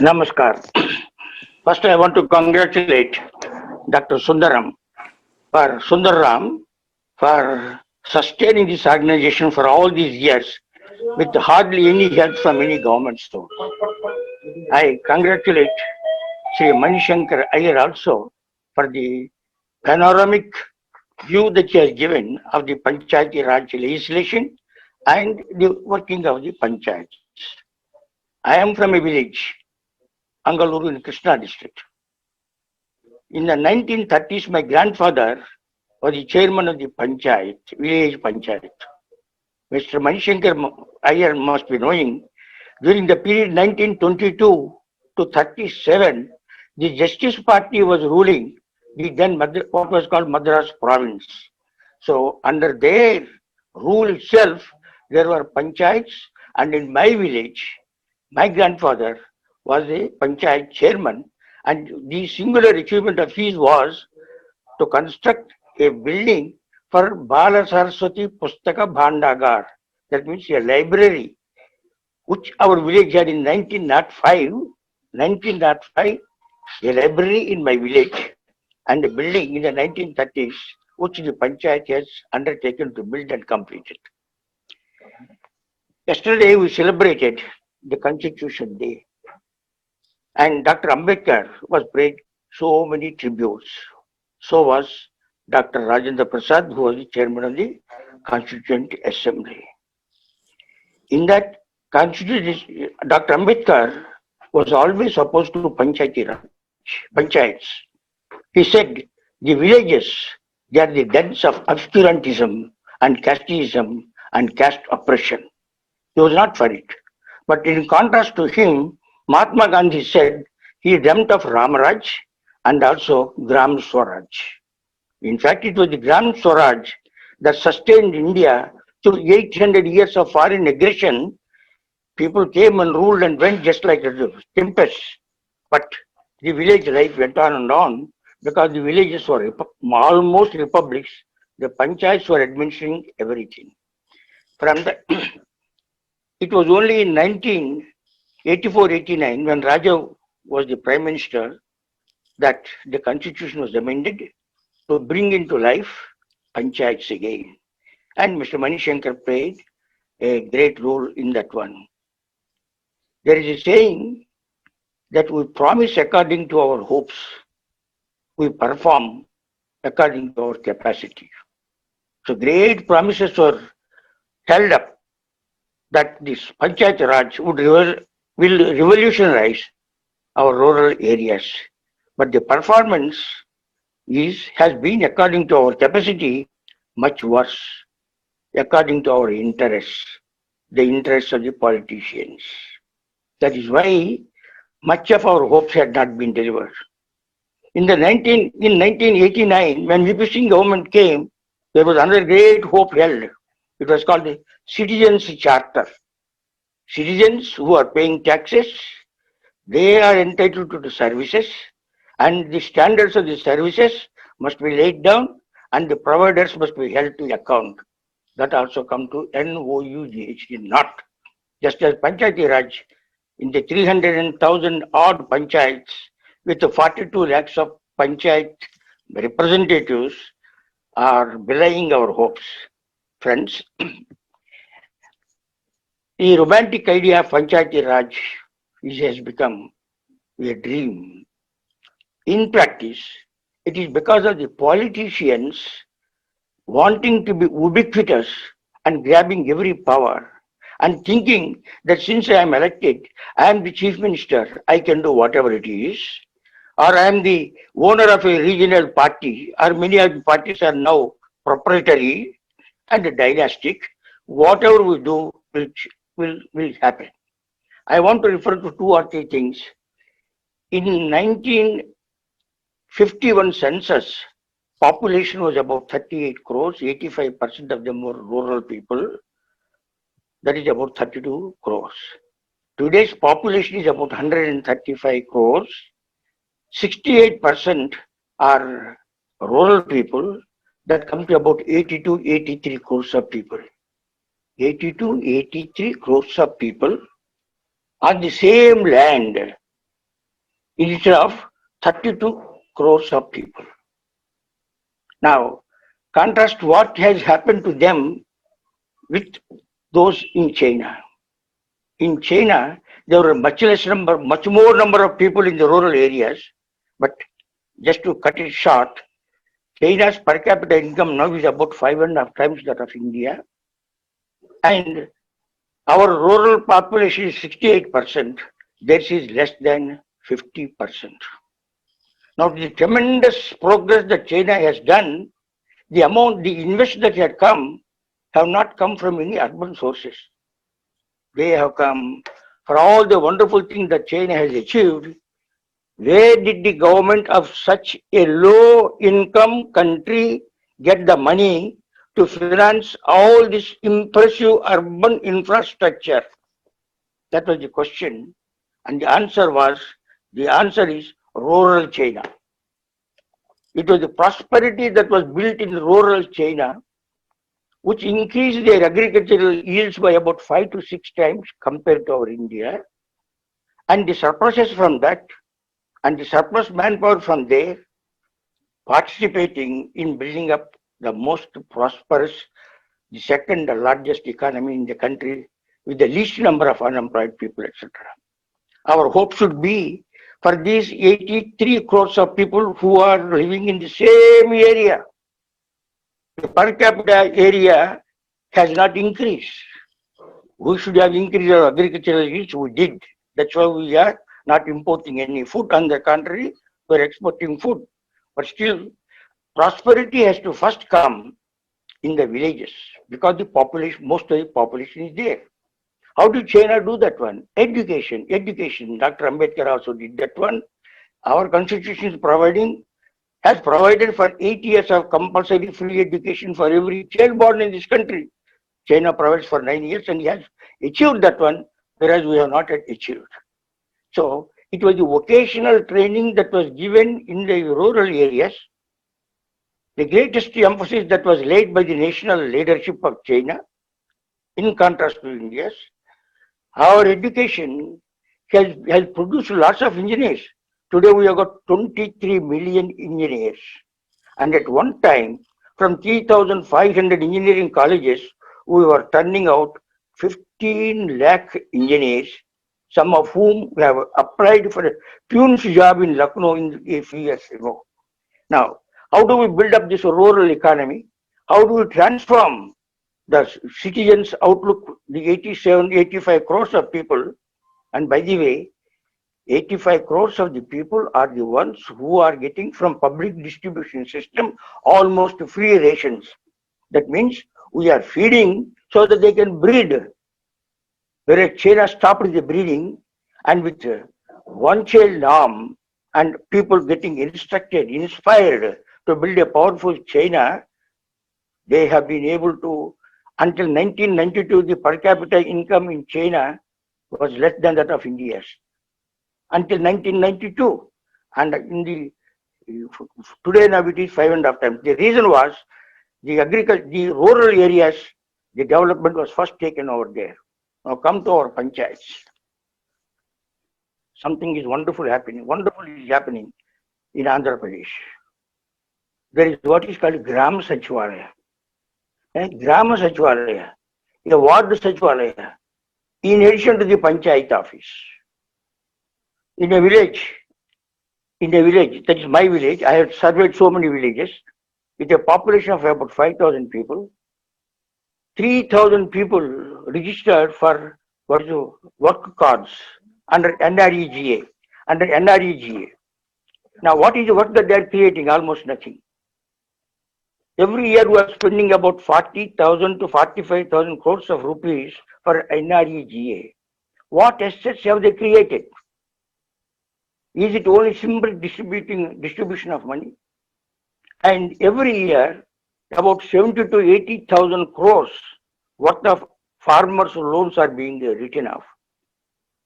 Namaskar. First, I want to congratulate Dr. Sundaram for sustaining this organization for all these years with hardly any help from any government. So, I congratulate Sri Manishankar Iyer also for the panoramic view that he has given of the Panchayati Raj legislation and the working of the panchayats. I am from a village, Angaluru in Krishna district. In the 1930s, my grandfather was the chairman of the panchayat, village panchayat. Mr. Manishankar Iyer must be knowing, during the period 1922 to 37, the Justice Party was ruling the then what was called Madras province. So under their rule itself, there were panchayats, and in my village, my grandfather was a panchayat chairman, and the singular achievement of his was to construct a building for Bala Saraswati Pustaka Bhandagar. That means a library, which our village had in 1905. 1905, a library in my village, and a building in the 1930s, which the panchayat has undertaken to build and complete it. Yesterday, we celebrated the Constitution Day, and Dr. Ambedkar was paid so many tributes. So was Dr. Rajendra Prasad, who was the chairman of the Constituent Assembly. In that Constitution, Dr. Ambedkar was always opposed to panchayats. He said the villages, they are the dens of obscurantism and casteism and caste oppression. He was not for it. But in contrast to him, Mahatma Gandhi said he dreamt of Ramaraj and also Gram Swaraj. In fact, it was the Gram Swaraj that sustained India through 800 years of foreign aggression. People came and ruled and went just like a tempest. But the village life went on and on because the villages were almost republics. The panchayats were administering everything. From the, it was only in 1984-89 when Raja was the prime minister that the constitution was amended to bring into life panchayats again. And Mr. Manishankar played a great role in that one. There is a saying that we promise according to our hopes, we perform according to our capacity. So great promises were held up that this Panchayat Raj will revolutionize our rural areas. But the performance has been according to our capacity much worse, according to our interests, the interests of the politicians. That is why much of our hopes had not been delivered. In 1989, when VP Singh government came, there was another great hope held. It was called the Citizens Charter. Citizens who are paying taxes, they are entitled to the services, and the standards of the services must be laid down, and the providers must be held to account. That also come to NOUGHD, not. Just as Panchayati Raj, in the 300,000 odd panchayats, with the 42 lakhs of panchayat representatives, are belying our hopes. Friends, the romantic idea of Panchayati Raj has become a dream. In practice, it is because of the politicians wanting to be ubiquitous and grabbing every power and thinking that since I am elected, I am the chief minister, I can do whatever it is, or I am the owner of a regional party, or many of the parties are now proprietary and dynastic, whatever we do will happen. I want to refer to two or three things. In 1951 census, population was about 38 crores, 85% of them were rural people. That is about 32 crores. Today's population is about 135 crores. 68% are rural people. That comes to about 82-83 crores of people. 82-83 crores of people on the same land instead of 32 crores of people. Now, contrast what has happened to them with those in China. In China, there were much more number of people in the rural areas. But just to cut it short, China's per capita income now is about 5.5 times that of India, and our rural population is 68%. Theirs is less than 50%. Now, the tremendous progress that China has done, the investment that had come, have not come from any urban sources. They have come for all the wonderful things that China has achieved. Where did the government of such a low income country get the money to finance all this impressive urban infrastructure? That was the question. And the answer is rural China. It was the prosperity that was built in rural China, which increased their agricultural yields by about 5 to 6 times compared to our India. And the surpluses from that and the surplus manpower from there participating in building up the most prosperous, the second largest economy in the country with the least number of unemployed people, etc. Our hope should be for these 83 crores of people who are living in the same area. The per capita area has not increased. We should have increased our agricultural yields. We did. That's why we are not importing any food. On the contrary, we're exporting food. But still, prosperity has to first come in the villages because the population, most of the population is there. How did China do that one? Education. Dr. Ambedkar also did that one. Our constitution has provided for 8 years of compulsory free education for every child born in this country. China provides for 9 years and he has achieved that one, whereas we have not yet achieved. So it was the vocational training that was given in the rural areas. The greatest emphasis that was laid by the national leadership of China, in contrast to India's. Our education has produced lots of engineers. Today we have got 23 million engineers. And at one time, from 3,500 engineering colleges, we were turning out 15 lakh engineers, some of whom have applied for a tune's job in Lucknow a few years ago. Now, how do we build up this rural economy? How do we transform the citizens' outlook, the 87, 85 crores of people? And by the way, 85 crores of the people are the ones who are getting from public distribution system almost free rations. That means we are feeding so that they can breed. Whereas China stopped the breeding, and with one child norm and people getting instructed, inspired to build a powerful China, they have been able to, until 1992, the per capita income in China was less than that of India's. Until 1992. And in the today now it is 5.5 times. The reason was the rural areas, the development was first taken over there. Now come to our panchayats. Something is wonderful happening. Wonderful is happening in Andhra Pradesh. There is what is called Gram Sachivalaya. Gram Sachivalaya, a ward Sachivalaya, in addition to the panchayat office. In a village, that is my village, I have surveyed so many villages, with a population of about 5,000 people, 3,000 people registered for work cards under NREGA. Now, what is the work that they are creating? Almost nothing. Every year we are spending about 40,000 to 45,000 crores of rupees for NREGA. What assets have they created? Is it only simple distribution of money? And every year, about 70 to 80,000 crores worth of farmers' loans are being written off.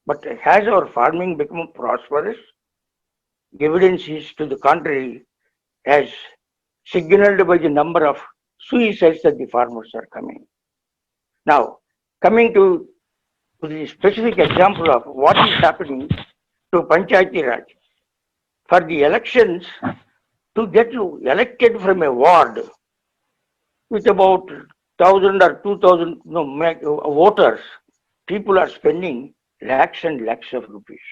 But has our farming become prosperous? Evidence is to the contrary, as signaled by the number of suicides that the farmers are coming. Now, coming to the specific example of what is happening to Panchayati Raj. for the elections to get you elected from a ward with about 1,000 or 2,000 voters, people are spending lakhs and lakhs of rupees.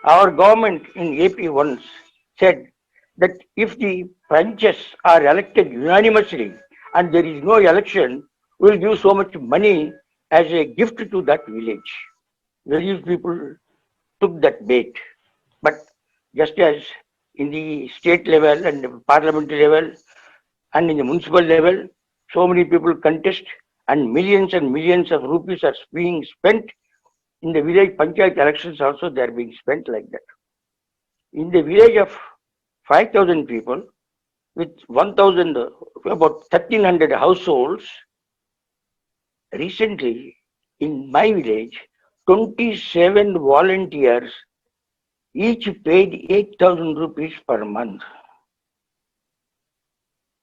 Our government in AP once said that if the branches are elected unanimously and there is no election, we'll give so much money as a gift to that village. Various people took that bait. But just as in the state level and the parliamentary level and in the municipal level, so many people contest and millions of rupees are being spent in the village panchayat elections also they are being spent like that. In the village of 5,000 people with 1,000, about 1,300 households, recently in my village, 27 volunteers each paid 8,000 rupees per month.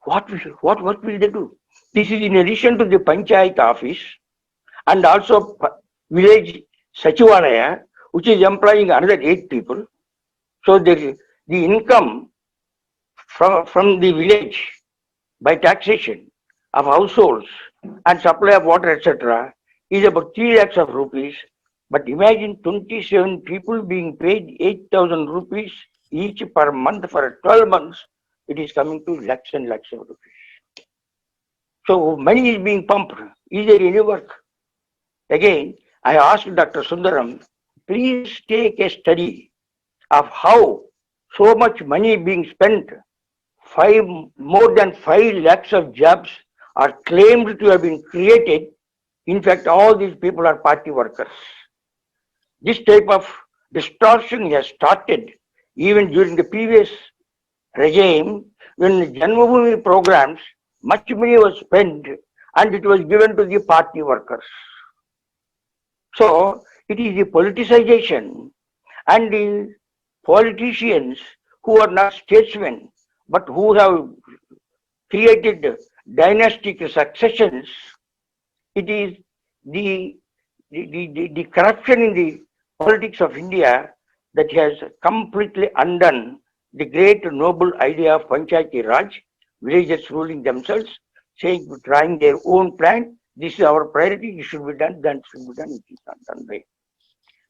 What will they do? This is in addition to the panchayat office and also village Sachivalaya, which is employing another 8 people. So the income from the village by taxation of households and supply of water, etc., is about 3 lakhs of rupees. But imagine 27 people being paid 8,000 rupees each per month for 12 months. It is coming to lakhs and lakhs of rupees. So money is being pumped. Is there any work? Again, I asked Dr. Sundaram, please take a study of how so much money being spent, more than 5 lakhs of jobs are claimed to have been created. In fact, all these people are party workers. This type of distortion has started even during the previous regime when the Janmabhoomi programs, much money was spent and it was given to the party workers. So it is the politicization and the politicians who are not statesmen but who have created dynastic successions. It is the corruption in the politics of India that has completely undone the great noble idea of Panchayati Raj, villagers ruling themselves, saying, trying their own plan, this is our priority, it should be done, that should be done, it is not done right.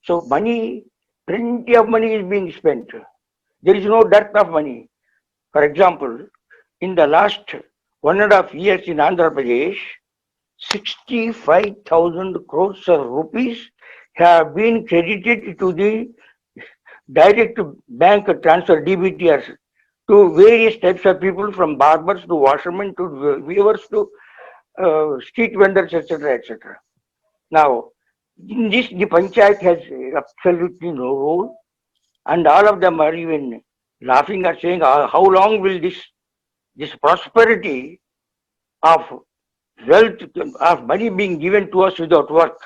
So money, plenty of money is being spent. There is no dearth of money. For example, in the last 1.5 years in Andhra Pradesh, 65,000 crores of rupees have been credited to the direct bank transfer DBTRs to various types of people, from barbers to washermen to weavers to street vendors, etc., etc. Now, in this, the panchayat has absolutely no role, and all of them are even laughing or saying, how long will this prosperity of wealth, of money being given to us without work,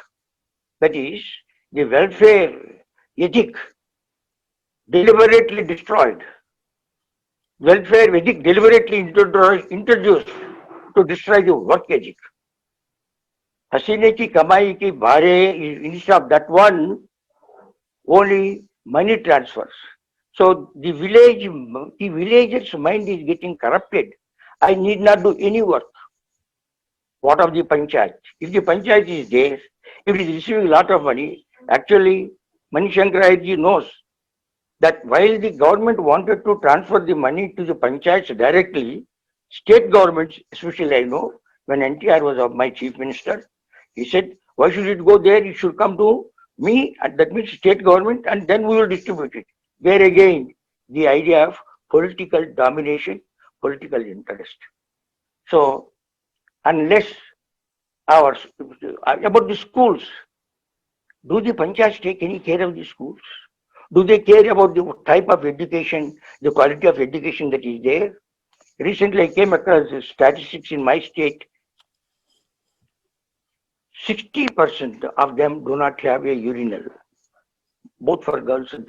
that is, the welfare ethic deliberately destroyed, welfare ethic deliberately introduced to destroy the work ethic. Hasine ki kamai ki bhare, instead of that one, only money transfers. So the villager's mind is getting corrupted. I need not do any work. What of the panchayat? If the panchayat is there, if it is receiving a lot of money, actually Manishankar Ayerji knows that while the government wanted to transfer the money to the panchayats directly, state governments, especially I know, when NTR was my chief minister, he said, why should it go there? It should come to me, and that means state government, and then we will distribute it. There again, the idea of political domination, political interest. So, unless about the schools, do the panchayats take any care of the schools? Do they care about the type of education, the quality of education that is there? Recently, I came across statistics in my state. 60% of them do not have a urinal, both for girls and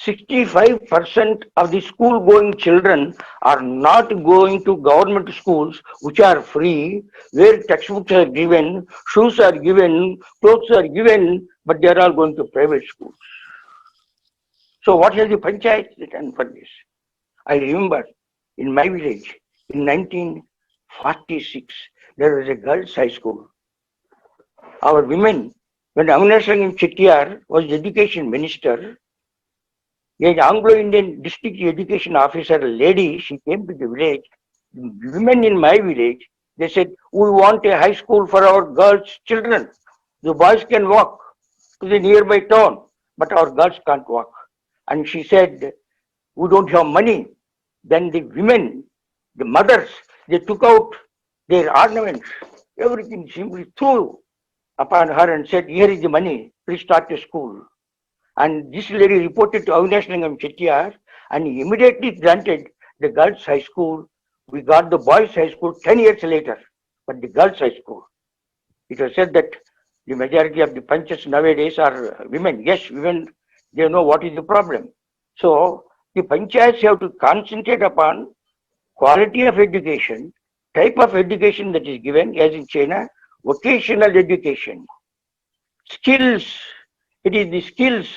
65% of the school-going children are not going to government schools, which are free, where textbooks are given, shoes are given, clothes are given, but they are all going to private schools. So what has the panchayat done for this? I remember in my village in 1946, there was a girls' high school. Our women, when Amunasangam Chettiar was the education minister, an Anglo-Indian district education officer lady, she came to the village. Women in my village, they said, we want a high school for our girls' children. The boys can walk to the nearby town, but our girls can't walk. And she said, we don't have money. Then the women, the mothers, they took out their ornaments, everything simply threw upon her and said, here is the money, please start a school. And this lady reported to Avinash Lingam Chettiar, and he immediately granted the girls' high school. We got the boys' high school 10 years later, but the girls' high school. It was said that the majority of the panchas nowadays are women. Yes, women, they know what is the problem. So the panchayats have to concentrate upon quality of education, type of education that is given, as in China, vocational education, skills. It is the skills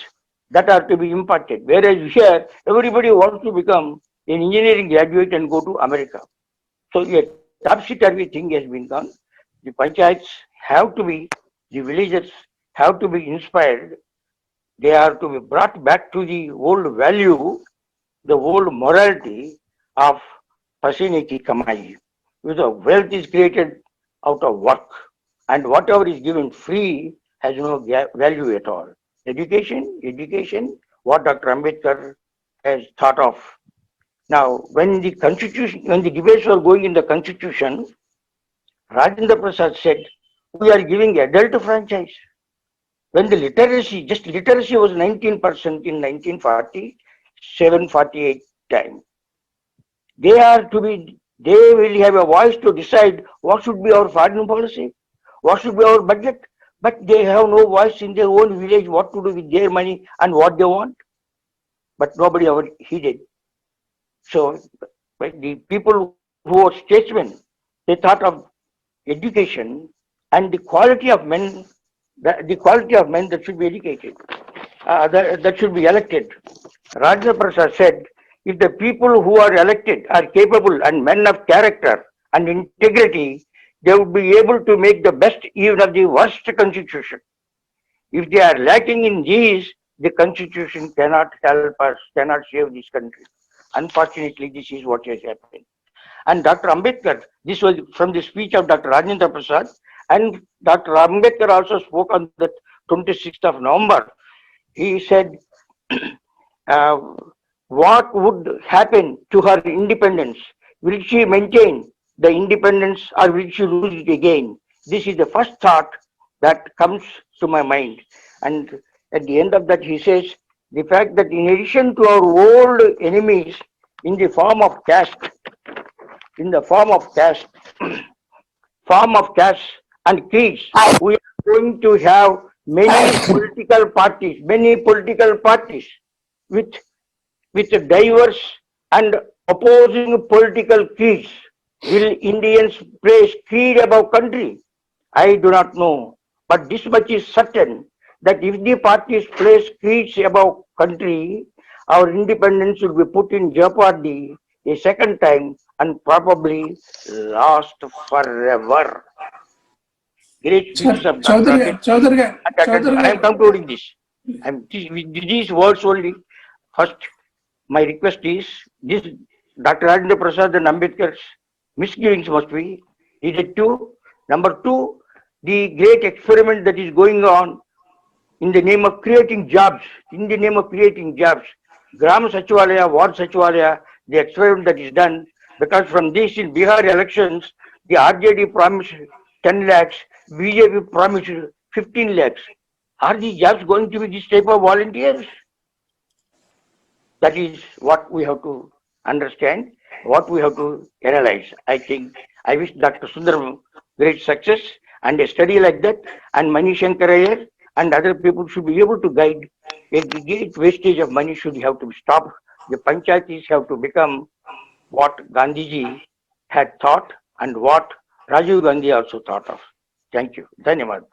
that are to be imparted. Whereas here, everybody wants to become an engineering graduate and go to America. So a topsy-turvy thing has been done. The panchayats have to be, the villagers have to be inspired. They are to be brought back to the old value, the old morality of pasine ki kamai. Because wealth is created out of work, and whatever is given free has no value at all. Education, what Dr. Ambedkar has thought of. Now, when the debates were going in the constitution, Rajendra Prasad said, we are giving adult franchise. When the literacy, just literacy was 19% in 1947-48 time. They will have a voice to decide what should be our foreign policy, what should be our budget, but they have no voice in their own village what to do with their money and what they want. But nobody ever heeded. So the people who are statesmen, they thought of education and the quality of men, that should be educated, that should be elected. Rajendra Prasad said, if the people who are elected are capable and men of character and integrity, they would be able to make the best even of the worst constitution. If they are lacking in these, the constitution cannot help us, cannot save this country. Unfortunately, this is what has happened. And Dr. Ambedkar, this was from the speech of Dr. Rajendra Prasad, and Dr. Ambedkar also spoke on the 26th of November. He said, what would happen to her independence? Will she maintain the independence or will she lose it again? This is the first thought that comes to my mind. And at the end of that, he says, the fact that in addition to our old enemies in the form of caste, form of caste and creeds, we are going to have many political parties with diverse and opposing political creeds. Will Indians place creed above country? I do not know. But this much is certain, that if the parties place creeds above country, our independence will be put in jeopardy a second time and probably lost forever. Great speeches of Dr. I am concluding this. With these words only. First, my request is this: Dr. Rajendra Prasad and Ambedkar's misgivings must be heeded to. Number two, the great experiment that is going on in the name of creating jobs, Gram Sachivalaya, Ward Sachivalaya, the experiment that is done, because from this in Bihar elections, the RJD promised 10 lakhs, BJP promised 15 lakhs. Are these jobs going to be this type of volunteers? That is what we have to understand, what we have to analyze. I wish Dr. Sundaram great success and a study like that, and Mani Shankar Iyer and other people should be able to guide. A great wastage of money should have to be stopped. The panchayatis have to become what Gandhiji had thought and what Rajiv Gandhi also thought of. Thank you. Dhanyavad.